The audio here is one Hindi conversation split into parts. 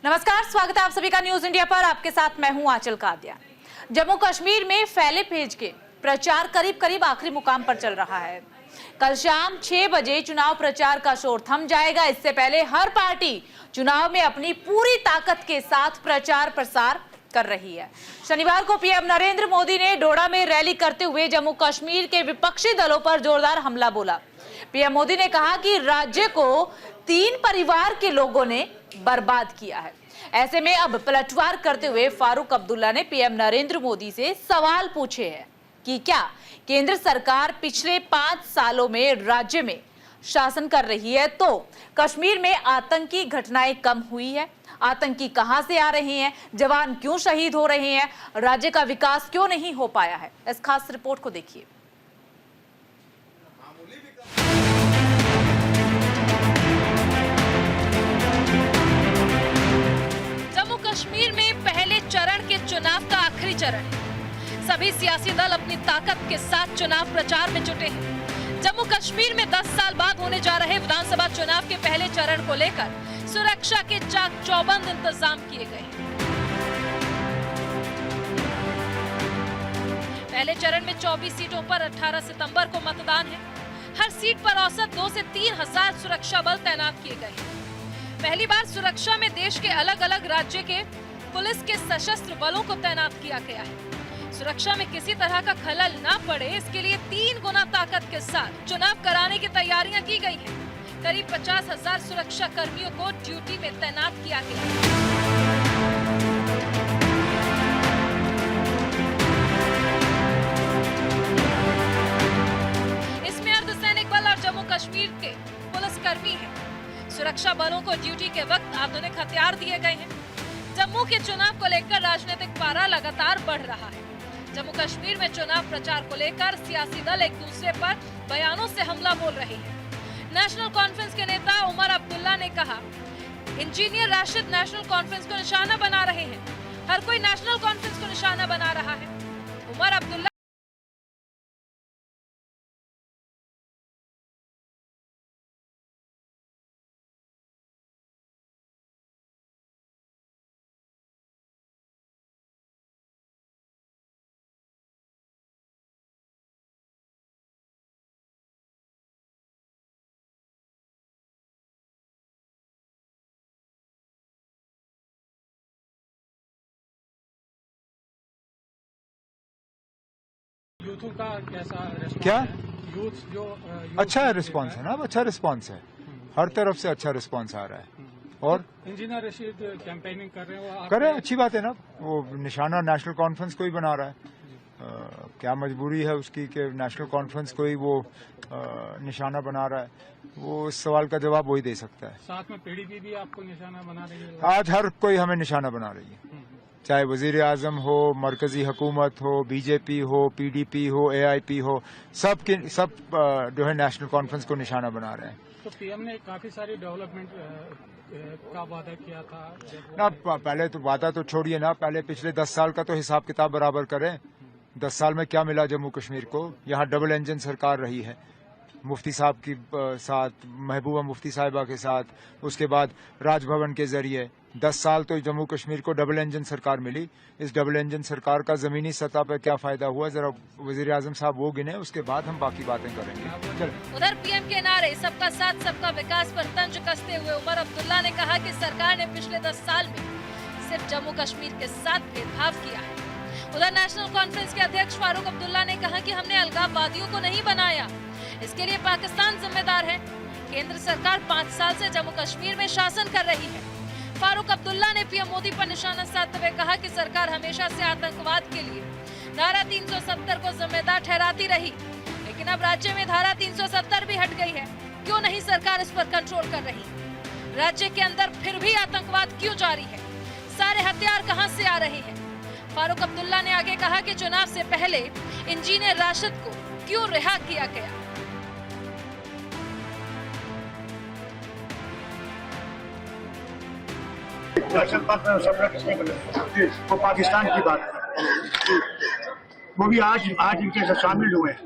नमस्कार, स्वागत है आप सभी का न्यूज इंडिया पर। आपके साथ मैं हूं आंचल कादिया। जम्मू कश्मीर में फैले पेज के प्रचार करीब आखिरी मुकाम पर चल रहा है। कल शाम 6 बजे चुनाव प्रचार का शोर थम जाएगा। इससे पहले हर पार्टी चुनाव में अपनी पूरी ताकत के साथ प्रचार प्रसार कर रही है। शनिवार को पीएम नरेंद्र मोदी ने डोडा में रैली करते हुए जम्मू कश्मीर के विपक्षी दलों पर जोरदार हमला बोला। पीएम मोदी ने कहा कि राज्य को 3 परिवार के लोगों ने बर्बाद किया है। ऐसे में अब पलटवार करते हुए फारूक अब्दुल्ला ने पीएम नरेंद्र मोदी से सवाल पूछे हैं कि क्या केंद्र सरकार पिछले 5 सालों में राज्य में शासन कर रही है तो कश्मीर में आतंकी घटनाएं कम हुई है? आतंकी कहां से आ रहे हैं? जवान क्यों शहीद हो रहे हैं? राज्य का विकास क्यों नहीं हो पाया है? इस खास रिपोर्ट को देखिए। जम्मू कश्मीर में पहले चरण के चुनाव का आखिरी चरण है। सभी सियासी दल अपनी ताकत के साथ चुनाव प्रचार में जुटे हैं। जम्मू कश्मीर में 10 साल बाद होने जा रहे विधानसभा चुनाव के पहले चरण को लेकर सुरक्षा के चाक चौबंद इंतजाम किए गए हैं। पहले चरण में 24 सीटों पर 18 सितंबर को मतदान है। हर सीट पर औसत 2 से 3 हजार सुरक्षा बल तैनात किए गए हैं। पहली बार सुरक्षा में देश के अलग अलग राज्य के पुलिस के सशस्त्र बलों को तैनात किया गया है। सुरक्षा में किसी तरह का खलल न पड़े, इसके लिए 3 गुना ताकत के साथ चुनाव कराने की तैयारियां की गई हैं। करीब 50,000 सुरक्षा कर्मियों को ड्यूटी में तैनात किया गया है। इसमें अर्धसैनिक बल और जम्मू कश्मीर के पुलिसकर्मी हैं। सुरक्षा बलों को ड्यूटी के वक्त आधुनिक हथियार दिए गए हैं। जम्मू के चुनाव को लेकर राजनीतिक पारा लगातार बढ़ रहा है। जम्मू कश्मीर में चुनाव प्रचार को लेकर सियासी दल एक दूसरे पर बयानों से हमला बोल रहे हैं। नेशनल कॉन्फ्रेंस के नेता उमर अब्दुल्ला ने कहा, इंजीनियर राशिद नेशनल कॉन्फ्रेंस को निशाना बना रहे हैं। हर कोई नेशनल कॉन्फ्रेंस को निशाना बना रहा है। उमर अब्दुल्ला यूथों का कैसा रिस्पॉन्स क्या है? यूथ जो अच्छा है रिस्पांस है ना, अच्छा रिस्पांस है। हर तरफ से अच्छा रिस्पांस आ रहा है। और इंजीनियर रशीद कैंपेनिंग कर रहे हैं, वो करें, अच्छी बात है ना। वो निशाना नेशनल कॉन्फ्रेंस को ही बना रहा है। क्या मजबूरी है उसकी कि नेशनल कॉन्फ्रेंस को ही वो निशाना बना रहा है? वो इस सवाल का जवाब वही दे सकता है। साथ में पीडीपी भी आपको निशाना बना रही है। आज हर कोई हमें निशाना बना रही है, चाहे वजीर आजम हो, मरकजी हुकूमत हो, बीजेपी हो, पीडीपी हो, एआईपी हो, सब जो है नेशनल कॉन्फ्रेंस को निशाना बना रहे हैं। तो पीएम ने काफी सारी डेवलपमेंट का वादा किया था ना। पहले तो वादा तो छोड़िए ना, पहले पिछले 10 साल का तो हिसाब किताब बराबर करें। 10 साल में क्या मिला जम्मू कश्मीर को? यहाँ डबल इंजन सरकार रही है, मुफ्ती साहब के साथ, महबूबा मुफ्ती साहिबा के साथ, उसके बाद राजभवन के जरिए 10 साल तो जम्मू कश्मीर को डबल इंजन सरकार मिली। इस डबल इंजन सरकार का जमीनी सतह पर क्या फायदा हुआ, जरा वजीर आजम साहब वो गिने, उसके बाद हम बाकी बातें करेंगे। चलो। उधर पीएम के नारे सबका साथ सबका विकास पर तंज कसते हुए उमर अब्दुल्ला ने कहा कि सरकार ने पिछले 10 साल में सिर्फ जम्मू कश्मीर के साथ भेदभाव किया है। उधर नेशनल कॉन्फ्रेंस के अध्यक्ष फारूक अब्दुल्ला ने कहा कि हमने अलगाववादियों को नहीं बनाया, इसके लिए पाकिस्तान जिम्मेदार है। केंद्र सरकार 5 साल से जम्मू कश्मीर में शासन कर रही है। फारूक अब्दुल्ला ने पीएम मोदी पर निशाना साधते हुए कहा कि सरकार हमेशा से आतंकवाद के लिए धारा 370 को जिम्मेदार ठहराती रही, लेकिन अब राज्य में धारा 370 भी हट गई है। क्यों नहीं सरकार इस पर कंट्रोल कर रही? राज्य के अंदर फिर भी आतंकवाद क्यों जारी है? सारे हथियार कहां से आ रहे हैं? फारूक अब्दुल्ला ने आगे कहा कि चुनाव से पहले इंजीनियर राशिद को क्यों रिहा किया गया? वो पाकिस्तान की बात है, वो भी आज इनके साथ शामिल हुए हैं।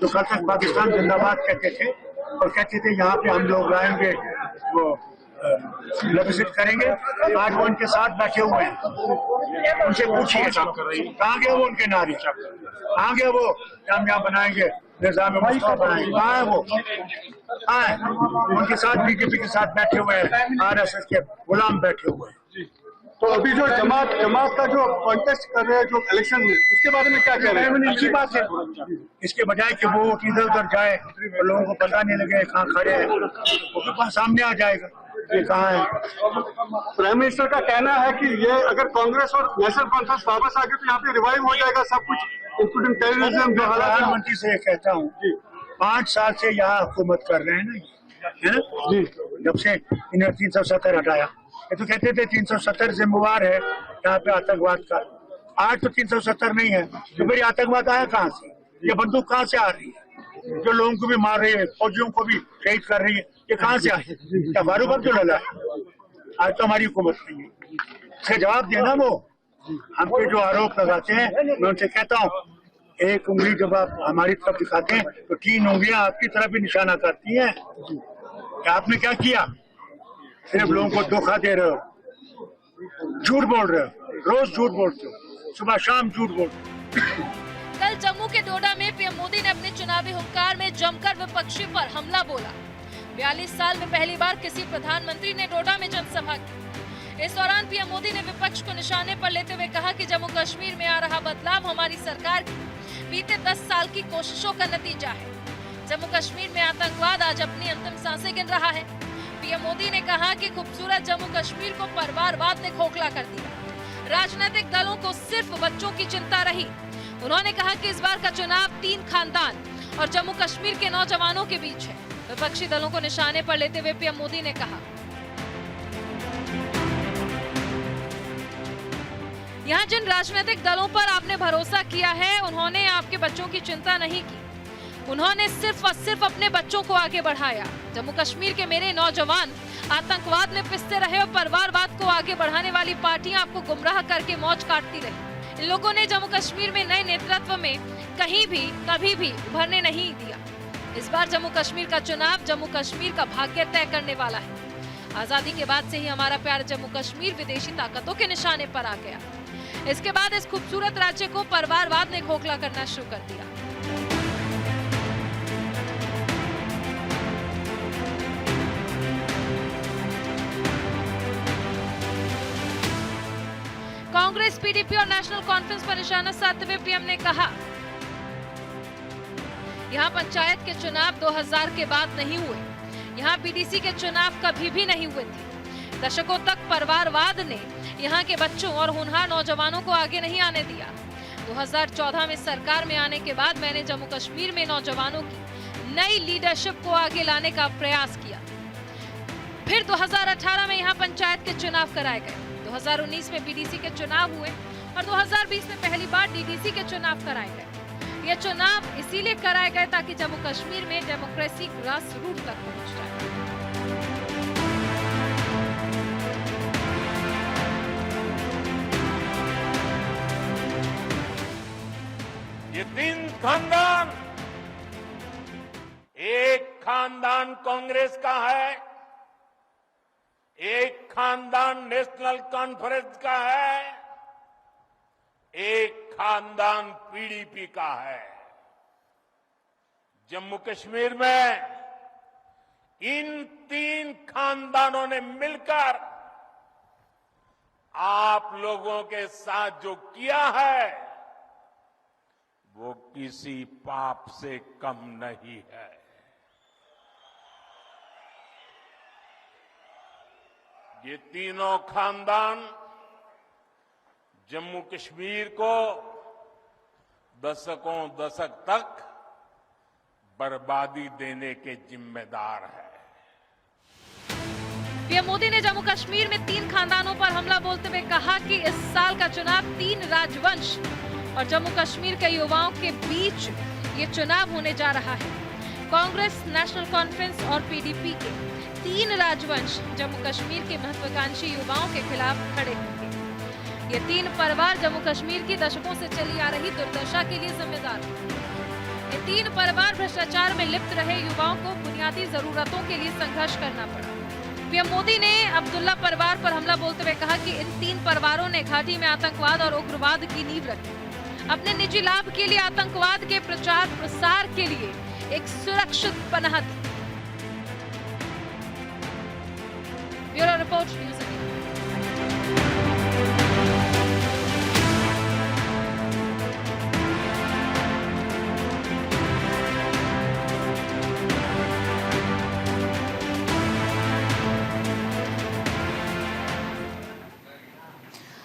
जो कल तक पाकिस्तान जिंदाबाद कहते थे और कहते थे यहाँ पे हम लोग लाएंगे वो विजिट करेंगे। आज वो उनके साथ बैठे हुए हैं, उनसे पूछिए कहाँ गए वो उनके नारी, कहाँ गए वो कामयाब बनाएंगे निजाम मुस्तफा बनाएंगे, कहाँ है वो, कहाँ है? उनके साथ बीजेपी के साथ बैठे हुए हैं, आरएसएस के गुलाम बैठे हुए हैं। तो अभी जो जमात का जो कॉन्टेस्ट कर रहे हैं जो इलेक्शन में, उसके बारे में क्या कह रहे हैं? अच्छी बात है, इसके बजाय कि वो इधर उधर जाए और लोगों को पता नहीं लगे कहाँ खड़े हैं, वो पास सामने आ जाएगा ये कहाँ है। प्राइम मिनिस्टर का कहना है कि ये अगर कांग्रेस और नेशनल कॉन्फ्रेंस वापस आ गए तो यहाँ पे रिवाइव हो जाएगा सब कुछ, इंक्लूडिंग टेररिज्म जो हालात। प्रधानमंत्री से कहता हूँ 5 साल से यहाँ हुकूमत कर रहे हैं ना, है ना जी, जब से इन्हें 370 हटाया, ये तो कहते थे 370 जिम्मेवार है यहाँ पे आतंकवाद का। आज तो 370 नहीं है, तो फिर आतंकवाद आया कहाँ से, ये बंदूक कहाँ से आ रही है, जो लोगों को भी मार रही है, फौजियों को भी शहीद कर रही है, ये कहाँ से आए, क्या बारू पर जो लगा है? आज तो हमारी हुकूमत नहीं है, इसका जवाब देना। वो हम पे जो आरोप लगाते हैं, मैं उनसे कहता हूँ एक उंगली जब आप हमारी तरफ दिखाते हैं तो 3 उंगलियां आपकी तरफ भी निशाना करती हैं। आपने क्या किया? सिर्फ लोगों को धोखा दे रहे हो, झूठ बोल रहे हो, रोज झूठ बोलते हो, सुबह शाम झूठ बोलते हो। कल जम्मू के डोडा में पीएम मोदी ने अपने चुनावी हुंकार में जमकर विपक्षी पर हमला बोला। 42 साल में पहली बार किसी प्रधानमंत्री ने डोडा में जनसभा की। इस दौरान पीएम मोदी ने विपक्ष को निशाने पर लेते हुए कहा कि जम्मू कश्मीर में आ रहा बदलाव हमारी सरकार की बीते 10 साल की कोशिशों का नतीजा है। जम्मू कश्मीर में आतंकवाद आज अपनी अंतिम सांसें गिन रहा है। पीएम मोदी ने कहा कि खूबसूरत जम्मू कश्मीर को परिवारवाद ने खोखला कर दिया। राजनीतिक दलों को सिर्फ बच्चों की चिंता रही। उन्होंने कहा कि इस बार का चुनाव 3 खानदान और जम्मू कश्मीर के नौजवानों के बीच है। विपक्षी दलों को निशाने पर लेते हुए पीएम मोदी ने कहा, यहाँ जिन राजनीतिक दलों पर आपने भरोसा किया है, उन्होंने आपके बच्चों की चिंता नहीं की। उन्होंने सिर्फ और सिर्फ अपने बच्चों को आगे बढ़ाया। जम्मू कश्मीर के मेरे नौजवान आतंकवाद में पिसते रहे और परिवारवाद को आगे बढ़ाने वाली पार्टियां आपको गुमराह करके मौज काटती रही। इन लोगों ने जम्मू कश्मीर में नए नेतृत्व में कहीं भी कभी भी उभरने नहीं दिया। इस बार जम्मू कश्मीर का चुनाव जम्मू कश्मीर का भाग्य तय करने वाला है। आजादी के बाद से ही हमारा प्यार जम्मू कश्मीर विदेशी ताकतों के निशाने पर आ गया। इसके बाद इस खूबसूरत राज्य को परिवारवाद ने खोखला करना शुरू कर दिया। कांग्रेस, पीडीपी और नेशनल कॉन्फ्रेंस पर निशाना साधते हुए पीएम ने कहा, यहाँ पंचायत के चुनाव 2000 के बाद नहीं हुए। यहाँ बीडीसी के चुनाव कभी भी नहीं हुए थे। दशकों तक परिवारवाद ने यहाँ के बच्चों और होनहार नौजवानों को आगे नहीं आने दिया। 2014 में सरकार में आने के बाद मैंने जम्मू कश्मीर में नौजवानों की नई लीडरशिप को आगे लाने का प्रयास किया। फिर 2018 में यहाँ पंचायत के चुनाव कराए गए। 2019 में बीडीसी के चुनाव हुए और 2020 में पहली बार डीडीसी के चुनाव कराए गए। ये चुनाव इसीलिए कराए गए ताकि जम्मू कश्मीर में डेमोक्रेसी ग्रास रूट तक पहुंच जाए। ये 3 खानदान, एक खानदान कांग्रेस का है, एक खानदान नेशनल कॉन्फ्रेंस का है, एक खानदान पीडीपी का है। जम्मू कश्मीर में इन 3 खानदानों ने मिलकर आप लोगों के साथ जो किया है वो किसी पाप से कम नहीं है। ये तीनों खानदान जम्मू कश्मीर को दशक तक बर्बादी देने के जिम्मेदार है। पीएम मोदी ने जम्मू कश्मीर में 3 खानदानों पर हमला बोलते हुए कहा कि इस साल का चुनाव 3 राजवंश और जम्मू कश्मीर के युवाओं के बीच ये चुनाव होने जा रहा है। कांग्रेस, नेशनल कॉन्फ्रेंस और पीडीपी के 3 राजवंश जम्मू कश्मीर के महत्वाकांक्षी युवाओं के खिलाफ खड़े होंगे। ये 3 परिवार जम्मू कश्मीर की दशकों से चली आ रही दुर्दशा के लिए जिम्मेदार हैं। ये 3 परिवार भ्रष्टाचार में लिप्त रहे युवाओं को बुनियादी जरूरतों के लिए संघर्ष करना पड़ा। पीएम मोदी ने अब्दुल्ला परिवार पर हमला बोलते हुए कहा कि इन 3 परिवारों ने घाटी में आतंकवाद और उग्रवाद की नींव रखी। अपने निजी लाभ के लिए आतंकवाद के प्रचार प्रसार के लिए एक सुरक्षित पनाह थी। Bureau report news 18।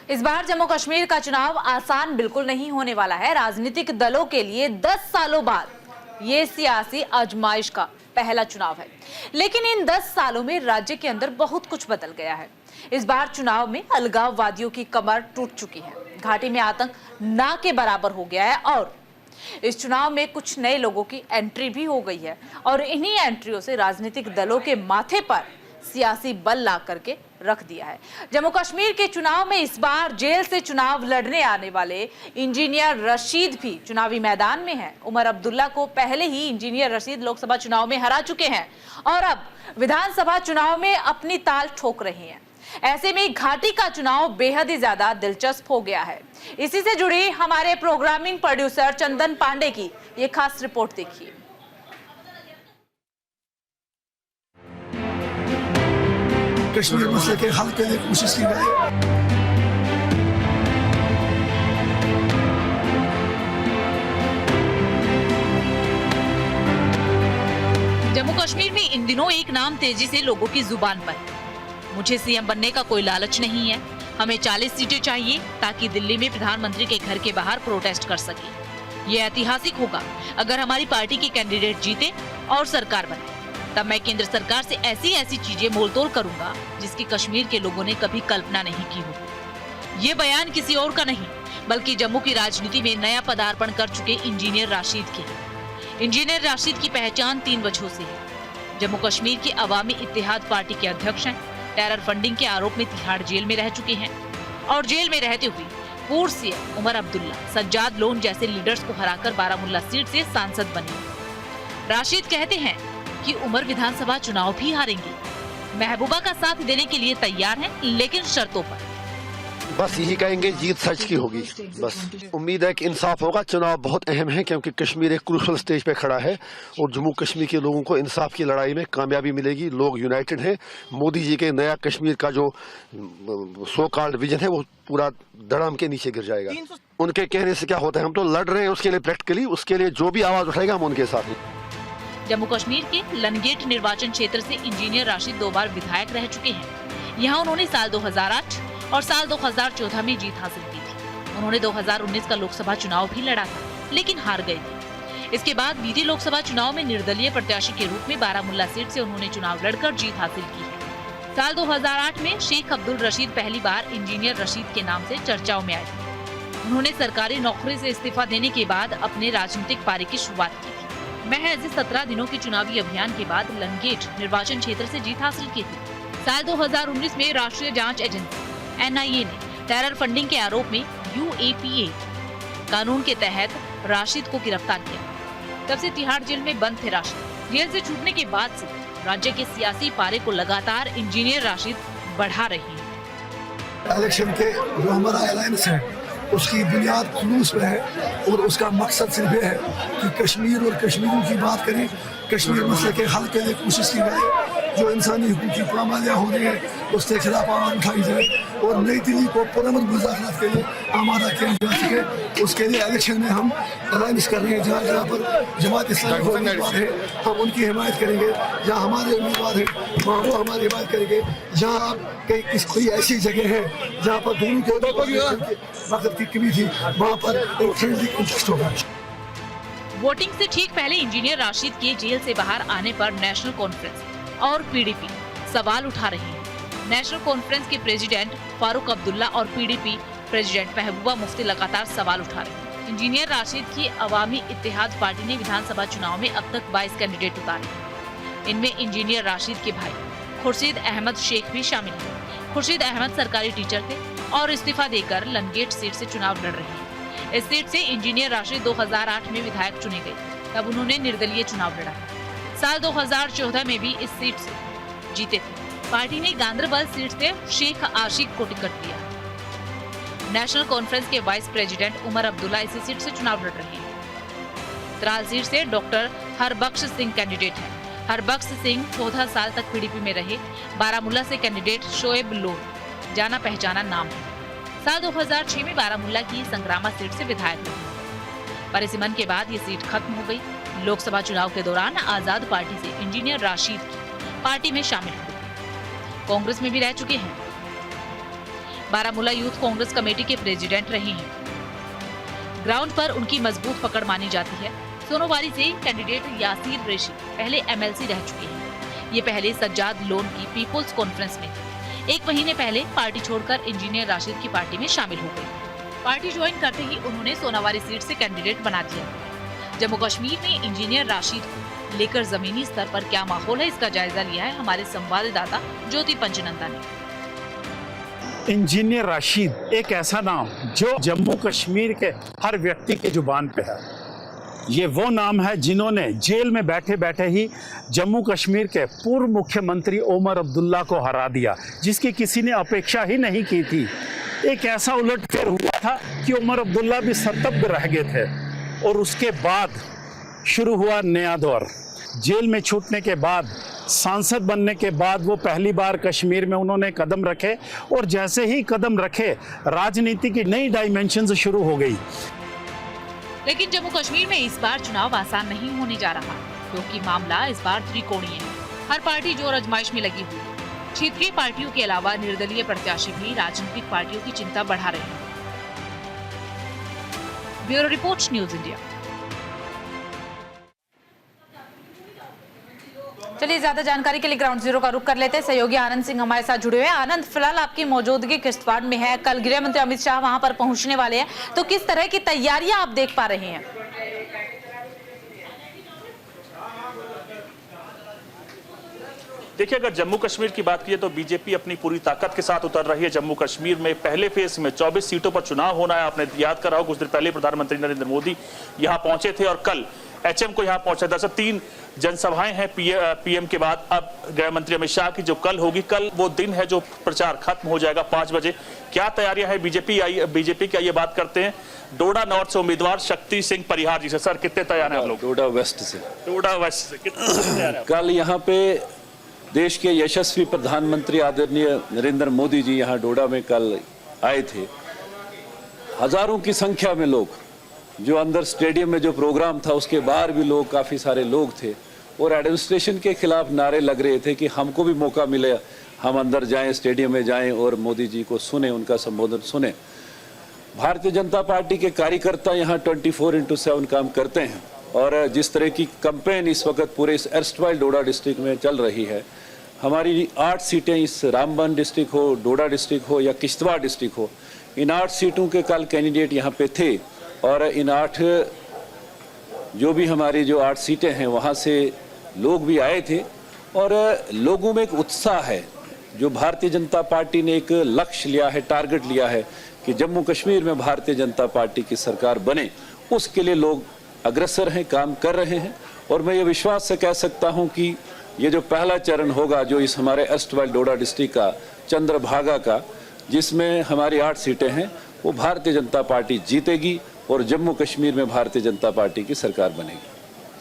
इस बार जम्मू कश्मीर का चुनाव आसान बिल्कुल नहीं होने वाला है। राजनीतिक दलों के लिए 10 सालों बाद ये सियासी आजमाइश का पहला चुनाव है, लेकिन इन 10 सालों में राज्य के अंदर बहुत कुछ बदल गया है। इस बार चुनाव में अलगाववादियों की कमर टूट चुकी है, घाटी में आतंक ना के बराबर हो गया है और इस चुनाव में कुछ नए लोगों की एंट्री भी हो गई है और इन्हीं एंट्रियों से राजनीतिक दलों के माथे पर सियासी बल ला करके रख दिया है। जम्मू कश्मीर के चुनाव में इस बार जेल से चुनाव लड़ने आने वाले इंजीनियर रशीद भी चुनावी मैदान में हैं। उमर अब्दुल्ला को पहले ही इंजीनियर रशीद लोकसभा चुनाव में हरा चुके हैं और अब विधानसभा चुनाव में अपनी ताल ठोक रहे हैं। ऐसे में घाटी का चुनाव बेहद ही ज्यादा दिलचस्प हो गया है। इसी से जुड़ी हमारे प्रोग्रामिंग प्रोड्यूसर चंदन पांडे की ये खास रिपोर्ट देखिए। कश्मीर मसले के हल के लिए कोशिश की गई। जम्मू कश्मीर में इन दिनों एक नाम तेजी से लोगों की जुबान पर है। मुझे सीएम बनने का कोई लालच नहीं है, हमें 40 सीटें चाहिए ताकि दिल्ली में प्रधानमंत्री के घर के बाहर प्रोटेस्ट कर सके। ये ऐतिहासिक होगा अगर हमारी पार्टी के कैंडिडेट जीते और सरकार बने, तब मैं केंद्र सरकार से ऐसी चीजें मोलतोल करूंगा जिसकी कश्मीर के लोगों ने कभी कल्पना नहीं की होगी। ये बयान किसी और का नहीं बल्कि जम्मू की राजनीति में नया पदार्पण कर चुके इंजीनियर राशिद के है। इंजीनियर राशिद की पहचान 3 वजहों से है। जम्मू कश्मीर की अवामी इत्तेहाद पार्टी के अध्यक्ष हैं, टेरर फंडिंग के आरोप में तिहाड़ जेल में रह चुके हैं और जेल में रहते हुए पूर्व सीएम उमर अब्दुल्ला, सज्जाद लोन जैसे लीडर्स को हराकर बारामुल्ला सीट से सांसद बने। राशिद कहते हैं कि उमर विधानसभा चुनाव भी हारेंगे, महबूबा का साथ देने के लिए तैयार हैं, लेकिन शर्तों पर। बस यही कहेंगे, जीत सच की होगी। बस उम्मीद है कि इंसाफ होगा। चुनाव बहुत अहम है क्योंकि कश्मीर एक क्रूशल स्टेज पे खड़ा है और जम्मू कश्मीर के लोगों को इंसाफ की लड़ाई में कामयाबी मिलेगी। लोग यूनाइटेड हैं। मोदी जी के नया कश्मीर का जो सो कॉल्ड विजन है वो पूरा धड़ाम के नीचे गिर जाएगा। उनके कहने से क्या होता है, हम तो लड़ रहे हैं उसके लिए प्रैक्टिकली, उसके लिए जो भी आवाज उठाएगा हम उनके साथ हैं। जम्मू कश्मीर के लनगेट निर्वाचन क्षेत्र से इंजीनियर राशिद 2 बार विधायक रह चुके हैं। यहाँ उन्होंने साल 2008 और साल 2014 में जीत हासिल की थी। उन्होंने 2019 का लोकसभा चुनाव भी लड़ा था, लेकिन हार गए थे। इसके बाद बीते लोकसभा चुनाव में निर्दलीय प्रत्याशी के रूप में बारामुल्ला सीट से उन्होंने चुनाव लड़कर जीत हासिल की है। साल 2008 में शेख अब्दुल रशीद पहली बार इंजीनियर रशीद के नाम से चर्चाओं में आए थे। उन्होंने सरकारी नौकरी से इस्तीफा देने के बाद अपने राजनीतिक पारी की शुरुआत की थी। महज 17 दिनों के चुनावी अभियान के बाद लनगेट निर्वाचन क्षेत्र से जीत हासिल की थी। साल 2019 में राष्ट्रीय जांच एजेंसी NIA ने टेरर फंडिंग के आरोप में UAPA कानून के तहत राशिद को गिरफ्तार किया। तब से तिहाड़ जेल में बंद थे राशिद। जेल से छूटने के बाद से राज्य के सियासी पारे को लगातार इंजीनियर राशिद बढ़ा रही है। इलेक्शन के जो हमारा अलायंस है उसकी बुनियाद खुलूस पे है और उसका मकसद सिर्फ ये है कि कश्मीर और कश्मीरियों की बात करें, कश्मीर मसले के हल के लिए कोशिश की जाए, जो इंसानी हुकूक की पामालियाँ हो रही है उसके खिलाफ आवाज़ उठाई जाए और नई दिल्ली को पुरअमन मुज़ाकरात के लिए आमादा किया जा सके। उसके लिए इलेक्शन में हम अलायंस कर रहे हैं। जहाँ जहाँ पर जमात इस्लामी उम्मीदवार है हम उनकी हिमायत करेंगे, जहाँ हमारे उम्मीदवार है वहाँ वो हमारी हिमायत करेंगे। जहाँ कोई ऐसी जगह है जहाँ पर दोनों के वक्त की कमी थी वहाँ पर इंटरेस्ट होगा। वोटिंग से ठीक पहले इंजीनियर राशिद के जेल से बाहर आने पर नेशनल कॉन्फ्रेंस और PDP सवाल उठा रहे हैं। नेशनल कॉन्फ्रेंस के प्रेसिडेंट फारूक अब्दुल्ला और PDP प्रेसिडेंट महबूबा मुफ्ती लगातार सवाल उठा रहे हैं। इंजीनियर राशिद की अवामी इत्तेहाद पार्टी ने विधानसभा चुनाव में अब तक 22 कैंडिडेट उतारे हैं। इनमें इंजीनियर राशिद के भाई खुर्शीद अहमद शेख भी शामिल हैं। खुर्शीद अहमद सरकारी टीचर थे और इस्तीफा देकर लनगेट सीट से चुनाव लड़ रहे हैं। इस सीट से इंजीनियर राशिद 2008 में विधायक चुने गए, तब उन्होंने निर्दलीय चुनाव लड़ा। साल 2014 में भी इस सीट से जीते थे, पार्टी ने गांधरबल सीट से शेख आशिक को टिकट दिया। नेशनल कॉन्फ्रेंस के वाइस प्रेसिडेंट उमर अब्दुल्ला इसी सीट से चुनाव लड़ रहे हैं। त्राल सीट से डॉक्टर हरबख्श सिंह कैंडिडेट हैं। हरबख्श सिंह 14 साल तक पीडीपी में रहे। बारामूला से कैंडिडेट शोएब लोन जाना पहचाना नाम है। साल 2006 में बारामूला की संग्रामा सीट से विधायक हुए। परिसीमन के बाद ये सीट खत्म हो गई। लोकसभा चुनाव के दौरान आजाद पार्टी से इंजीनियर राशिद की पार्टी में शामिल हुए। कांग्रेस में भी रह चुके हैं। बारामूला यूथ कांग्रेस कमेटी के प्रेसिडेंट रहे हैं। ग्राउंड पर उनकी मजबूत पकड़ मानी जाती है। सोनोवारी से कैंडिडेट यासीर रेशी पहले एमएलसी रह चुके हैं। ये पहले सज्जाद लोन की पीपुल्स कॉन्फ्रेंस में थे। 1 महीने पहले पार्टी छोड़कर इंजीनियर राशिद की पार्टी में शामिल हो गए। पार्टी ज्वाइन करते ही उन्होंने सोनावारी सीट से कैंडिडेट बना दिया। जम्मू कश्मीर में इंजीनियर राशिद को लेकर जमीनी स्तर पर क्या माहौल है, इसका जायजा लिया है हमारे संवाददाता ज्योति पंचनंदा ने। इंजीनियर राशिद एक ऐसा नाम जो जम्मू कश्मीर के हर व्यक्ति के जुबान पे है। ये वो नाम है जिन्होंने जेल में बैठे बैठे ही जम्मू कश्मीर के पूर्व मुख्यमंत्री उमर अब्दुल्ला को हरा दिया, जिसकी किसी ने अपेक्षा ही नहीं की थी। एक ऐसा उलटफेर हुआ था कि उमर अब्दुल्ला भी स्तब्ध रह गए थे और उसके बाद शुरू हुआ नया दौर। जेल में छूटने के बाद, सांसद बनने के बाद वो पहली बार कश्मीर में उन्होंने कदम रखे और जैसे ही कदम रखे राजनीति की नई डायमेंशंस शुरू हो गई। लेकिन जम्मू कश्मीर में इस बार चुनाव आसान नहीं होने जा रहा, क्योंकि मामला इस बार त्रिकोणीय है। हर पार्टी जोर आजमाइश में लगी हुई है। क्षेत्रीय पार्टियों के अलावा निर्दलीय प्रत्याशी भी राजनीतिक पार्टियों की चिंता बढ़ा रहे हैं। Bureau report, news India. चलिए, ज्यादा जानकारी के लिए ग्राउंड जीरो का रुख कर लेते हैं। सहयोगी आनंद सिंह हमारे साथ जुड़े हुए हैं। आनंद, फिलहाल आपकी मौजूदगी किश्तवाड़ में है। कल गृह मंत्री अमित शाह वहां पर पहुंचने वाले हैं, तो किस तरह की तैयारियां आप देख पा रहे हैं? देखिए, अगर जम्मू कश्मीर की बात की तो बीजेपी अपनी पूरी ताकत के साथ उतर रही है। जम्मू कश्मीर में पहले फेज में 24 सीटों पर चुनाव होना है। आपने याद करा हो, कुछ दिन पहले प्रधानमंत्री नरेंद्र मोदी यहां पहुंचे थे और कल एचएम को यहां पहुंचा। दरअसल 3 जनसभाएं हैं पीएम के बाद। अब गृह मंत्री अमित शाह की जो कल होगी, कल वो दिन है जो प्रचार खत्म हो जाएगा 5 बजे। क्या तैयारियां है बीजेपी की, ये बात करते हैं डोडा नॉर्थ से उम्मीदवार शक्ति सिंह परिहार जी से। सर, कितने तैयार हैं आप लोग? डोडा वेस्ट से कितने तैयार हैं? कल यहाँ पे देश के यशस्वी प्रधानमंत्री आदरणीय नरेंद्र मोदी जी यहाँ डोडा में कल आए थे। हजारों की संख्या में लोग, जो अंदर स्टेडियम में जो प्रोग्राम था उसके बाहर भी लोग, काफ़ी सारे लोग थे और एडमिनिस्ट्रेशन के खिलाफ नारे लग रहे थे कि हमको भी मौका मिले, हम अंदर जाएं, स्टेडियम में जाएं और मोदी जी को सुने, उनका संबोधन सुने। भारतीय जनता पार्टी के कार्यकर्ता यहाँ 24/7 काम करते हैं और जिस तरह की कैंपेन इस वक्त पूरे इस एर्स्टवाइल डोडा डिस्ट्रिक्ट में चल रही है, हमारी 8 सीटें, इस रामबन डिस्ट्रिक्ट हो, डोडा डिस्ट्रिक्ट हो या किश्तवाड़ डिस्ट्रिक्ट हो, इन 8 सीटों के कल कैंडिडेट यहाँ पे थे और इन 8 जो भी हमारी जो 8 सीटें हैं वहाँ से लोग भी आए थे और लोगों में एक उत्साह है। जो भारतीय जनता पार्टी ने एक लक्ष्य लिया है, टारगेट लिया है कि जम्मू कश्मीर में भारतीय जनता पार्टी की सरकार बने, उसके लिए लोग अग्रसर हैं, काम कर रहे हैं। और मैं ये विश्वास से कह सकता हूँ कि ये जो पहला चरण होगा, जो इस हमारे एर्स्टवाइल डोडा डिस्ट्रिक्ट का, चंद्रभागा का, जिसमें हमारी 8 सीटें हैं, वो भारतीय जनता पार्टी जीतेगी और जम्मू कश्मीर में भारतीय जनता पार्टी की सरकार बनेगी।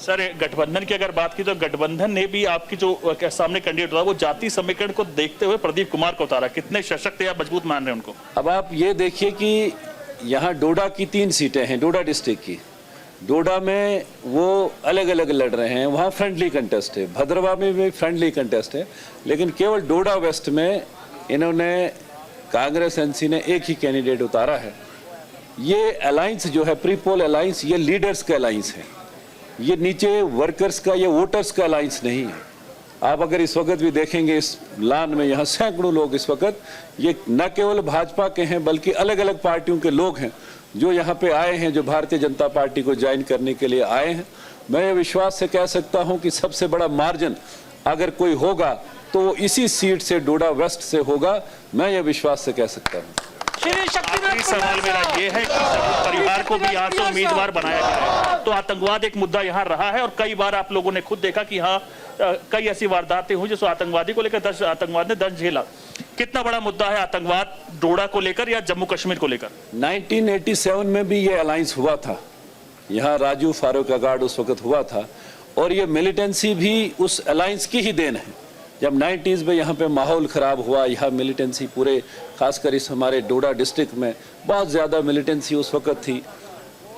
सर, गठबंधन की अगर बात की तो गठबंधन ने भी आपकी जो सामने कैंडिडेट हुआ वो जाति समीकरण को देखते हुए प्रदीप कुमार को उतारा। कितने सशक्त या मजबूत मान रहे हैं उनको? अब आप ये देखिए कि यहाँ डोडा की 3 सीटें हैं, डोडा डिस्ट्रिक्ट की। डोडा में वो अलग अलग लड़ रहे हैं, वहाँ फ्रेंडली कंटेस्ट है। भद्रवा में भी फ्रेंडली कंटेस्ट है, लेकिन केवल डोडा वेस्ट में इन्होंने, कांग्रेस एनसी ने एक ही कैंडिडेट उतारा है। ये अलायंस जो है, प्री पोल अलायंस, ये लीडर्स का अलायंस है, ये नीचे वर्कर्स का, ये वोटर्स का अलायंस नहीं है। आप अगर इस वक्त भी देखेंगे इस लान में, यहाँ सैकड़ों लोग इस वक्त, ये न केवल भाजपा के हैं बल्कि अलग अलग पार्टियों के लोग हैं जो यहाँ पे आए हैं, जो भारतीय जनता पार्टी को ज्वाइन करने के लिए आए हैं। मैं ये विश्वास से कह सकता हूँ कि सबसे बड़ा मार्जिन अगर कोई होगा तो इसी सीट से, डोडा वेस्ट से होगा। मैं ये विश्वास से कह सकता हूँ। आखिरी सवाल मेरा ये है कि परिवार को भी यहाँ से उम्मीदवार बनाया गया है, तो आतंकवाद एक मुद्दा यहाँ रहा है और कई बार आप लोगों ने खुद देखा कि यहाँ कई ऐसी वारदातें हुई जिसमें आतंकवादी को लेकर 10 आतंकवादी ने दर्ज झेला। कितना बड़ा मुद्दा है आतंकवाद डोडा को लेकर या जम्मू कश्मीर को लेकर? 1987 में भी ये अलायंस हुआ था, यहाँ राजू फारूक अगाड उस वक्त हुआ था, और ये मिलिटेंसी भी उस अलायंस की ही देन है। जब 90s में यहाँ पे माहौल ख़राब हुआ, यहाँ मिलिटेंसी पूरे खासकर इस हमारे डोडा डिस्ट्रिक्ट में बहुत ज़्यादा मिलिटेंसी उस वक्त थी।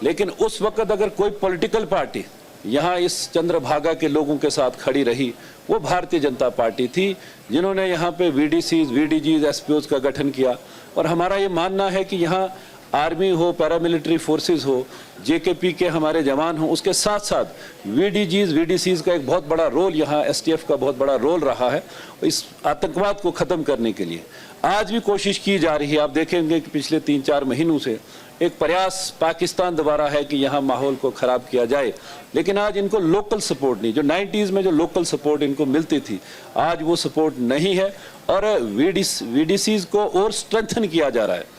लेकिन उस वक्त अगर कोई पॉलिटिकल पार्टी यहाँ इस चंद्रभागा के लोगों के साथ खड़ी रही, वो भारतीय जनता पार्टी थी, जिन्होंने यहाँ पे VDCs, VDGs, SPOs का गठन किया। और हमारा ये मानना है कि यहाँ आर्मी हो, पैरामिलिट्री फोर्सेस हो, JKP के हमारे जवान हो, उसके साथ साथ VDGs, VDCs का एक बहुत बड़ा रोल, यहाँ STF का बहुत बड़ा रोल रहा है इस आतंकवाद को ख़त्म करने के लिए। आज भी कोशिश की जा रही है। आप देखेंगे कि पिछले 3-4 महीनों से एक प्रयास पाकिस्तान द्वारा है कि यहाँ माहौल को ख़राब किया जाए, लेकिन आज इनको लोकल सपोर्ट नहीं, जो 90s में जो लोकल सपोर्ट इनको मिलती थी, आज वो सपोर्ट नहीं है। और VDCs को और स्ट्रेंथन किया जा रहा है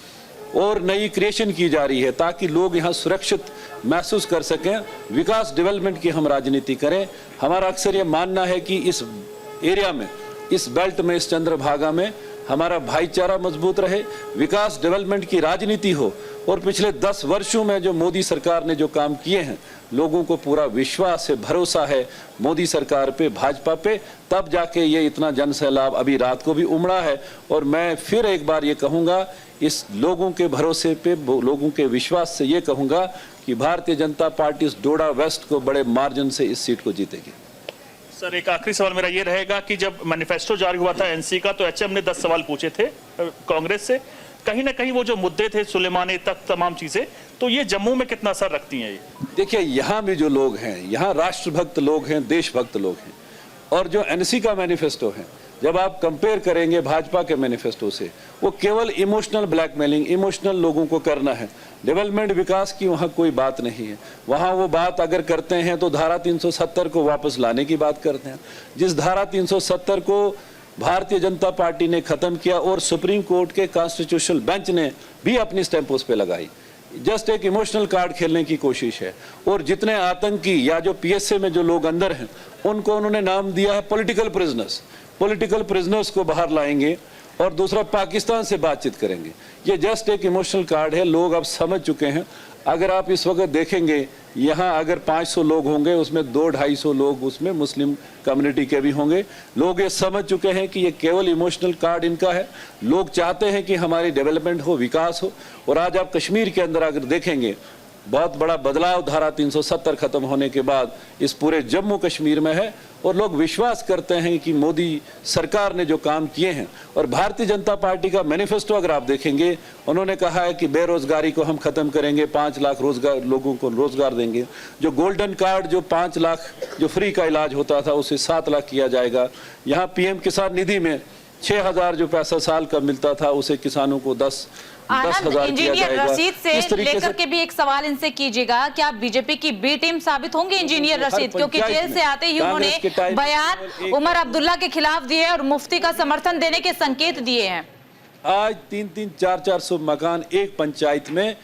और नई क्रिएशन की जा रही है ताकि लोग यहाँ सुरक्षित महसूस कर सकें। विकास डेवलपमेंट की हम राजनीति करें। हमारा अक्सर ये मानना है कि इस एरिया में, इस बेल्ट में, इस चंद्रभागा में हमारा भाईचारा मजबूत रहे, विकास डेवलपमेंट की राजनीति हो। और पिछले 10 वर्षों में जो मोदी सरकार ने जो काम किए हैं, लोगों को पूरा विश्वास है, भरोसा है मोदी सरकार पे, भाजपा पे, तब जाके ये इतना जन सैलाब अभी रात को भी उमड़ा है। और मैं फिर एक बार ये कहूँगा, इस लोगों के भरोसे पे, लोगों के विश्वास से ये कहूँगा कि भारतीय जनता पार्टी इस डोडा वेस्ट को बड़े मार्जिन से इस सीट को जीतेगी। सर, एक आखिरी सवाल मेरा ये रहेगा कि जब मैनिफेस्टो जारी हुआ था NC का, तो HM ने 10 सवाल पूछे थे कांग्रेस से। कहीं ना कहीं वो जो मुद्दे थे, सुलेमानी तक तमाम चीजें, तो ये जम्मू में कितना असर रखती हैं? ये देखिए, यहाँ भी जो लोग हैं, यहाँ राष्ट्रभक्त लोग हैं, देशभक्त लोग हैं। और जो NC का मैनिफेस्टो है, जब आप कंपेयर करेंगे भाजपा के मैनिफेस्टो से, वो केवल इमोशनल ब्लैकमेलिंग, इमोशनल लोगों को करना है। डेवलपमेंट, विकास की वहाँ कोई बात नहीं है। वहाँ वो बात अगर करते हैं तो धारा 370 को वापस लाने की बात करते हैं, जिस धारा 370 को भारतीय जनता पार्टी ने खत्म किया और सुप्रीम कोर्ट के कॉन्स्टिट्यूशनल बेंच ने भी अपनी स्टैंप उस पर लगाई। जस्ट एक इमोशनल कार्ड खेलने की कोशिश है। और जितने आतंकी या जो PSA में जो लोग अंदर हैं, उनको उन्होंने नाम दिया है पॉलिटिकल प्रिजनर्स। पॉलिटिकल प्रिजनर्स को बाहर लाएंगे और दूसरा पाकिस्तान से बातचीत करेंगे। ये जस्ट एक इमोशनल कार्ड है, लोग अब समझ चुके हैं। अगर आप इस वक्त देखेंगे, यहाँ अगर 500 लोग होंगे, उसमें 200-250 लोग उसमें मुस्लिम कम्युनिटी के भी होंगे। लोग ये समझ चुके हैं कि ये केवल इमोशनल कार्ड इनका है। लोग चाहते हैं कि हमारी डेवलपमेंट हो, विकास हो। और आज आप कश्मीर के अंदर अगर देखेंगे, बहुत बड़ा बदलाव धारा 370 खत्म होने के बाद इस पूरे जम्मू कश्मीर में है। और लोग विश्वास करते हैं कि मोदी सरकार ने जो काम किए हैं। और भारतीय जनता पार्टी का मैनिफेस्टो अगर आप देखेंगे, उन्होंने कहा है कि बेरोजगारी को हम खत्म करेंगे, 5 लाख रोजगार, लोगों को रोजगार देंगे। जो गोल्डन कार्ड, जो 5 लाख जो फ्री का इलाज होता था, उसे 7 लाख किया जाएगा। यहाँ PM किसान निधि में 6,000 जो पैसा साल का मिलता था, उसे किसानों को 10,000 इंजीनियर रशीद से लेकर के भी एक सवाल इनसे कीजिएगा, क्या बीजेपी की बी टीम साबित होंगे इंजीनियर रशीद? क्योंकि जेल से आते ही उन्होंने बयान उमर अब्दुल्ला के खिलाफ दिए और मुफ्ती का समर्थन देने के संकेत दिए हैं। आज 300, 400 मकान एक पंचायत में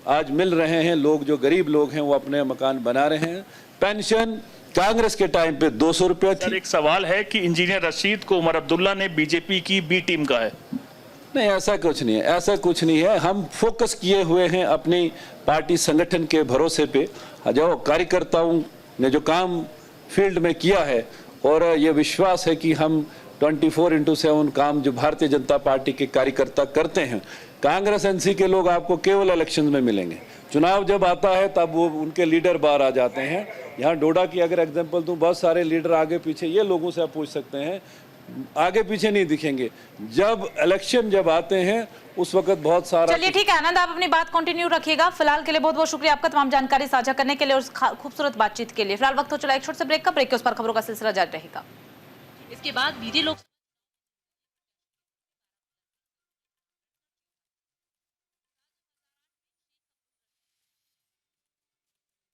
आज मिल रहे हैं। लोग जो गरीब लोग हैं वो अपने मकान बना रहे हैं। पेंशन कांग्रेस के टाइम पे 200 रुपए थी। एक सवाल है कि इंजीनियर रशीद को उमर अब्दुल्ला ने बीजेपी की बी टीम का है। नहीं, ऐसा कुछ नहीं है, ऐसा कुछ नहीं है। हम फोकस किए हुए हैं अपनी पार्टी संगठन के भरोसे पे, जो कार्यकर्ताओं ने जो काम फील्ड में किया है। और ये विश्वास है कि हम 24/7 काम जो भारतीय जनता पार्टी के कार्यकर्ता करते हैं। कांग्रेस NC के लोग आपको केवल इलेक्शन में मिलेंगे। चुनाव जब आता है तब वो उनके लीडर बाहर आ जाते हैं। यहाँ डोडा की अगर एग्जांपल दूं, बहुत सारे लीडर आगे पीछे, ये लोगों से आप पूछ सकते हैं, आगे पीछे नहीं दिखेंगे। जब इलेक्शन जब आते हैं उस वक्त बहुत सारा। चलिए ठीक है आनंद, आप अपनी बात कंटिन्यू रखिएगा। फिलहाल के लिए बहुत बहुत शुक्रिया आपका तमाम जानकारी साझा करने के लिए और खूबसूरत बातचीत के लिए। फिलहाल वक्त हो चला एक छोटे से ब्रेक का। ब्रेक के उस पर खबरों का सिलसिला जारी रहेगा। इसके बाद बीजे लोग